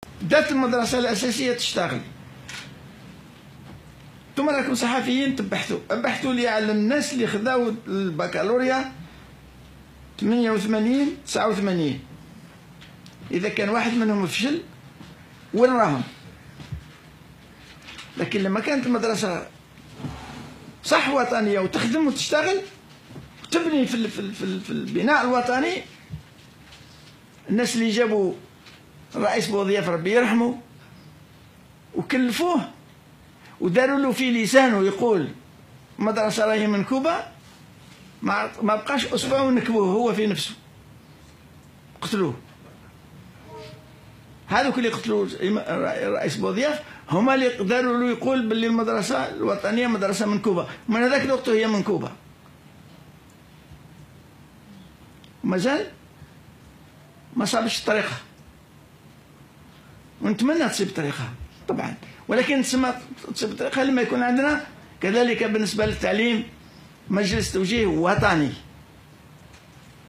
بدات المدرسة الأساسية تشتغل. انتم راكم صحفيين بحثوا لي على الناس اللي خذاو البكالوريا 88 89. إذا كان واحد منهم فشل وين راهم؟ لكن لما كانت المدرسة صح وطنية وتخدم وتشتغل وتبني في البناء الوطني، الناس اللي جابوا الرئيس بوضياف ربي يرحمه وكلفوه وداروا له في لسانه يقول المدرسة راهي منكوبة، ما بقاش أسبوع ونكبوه هو في نفسه، قتلوه. هذوك اللي قتلوا الرئيس بوضياف هما اللي قدروا له يقول باللي المدرسة الوطنية مدرسة منكوبة، ومن هذاك الوقت هي منكوبة. ومازال ما صابش طريقها، ونتمنى تصيب طريقها طبعا، ولكن تصيب طريقها لما يكون عندنا كذلك بالنسبة للتعليم مجلس توجيه وطني.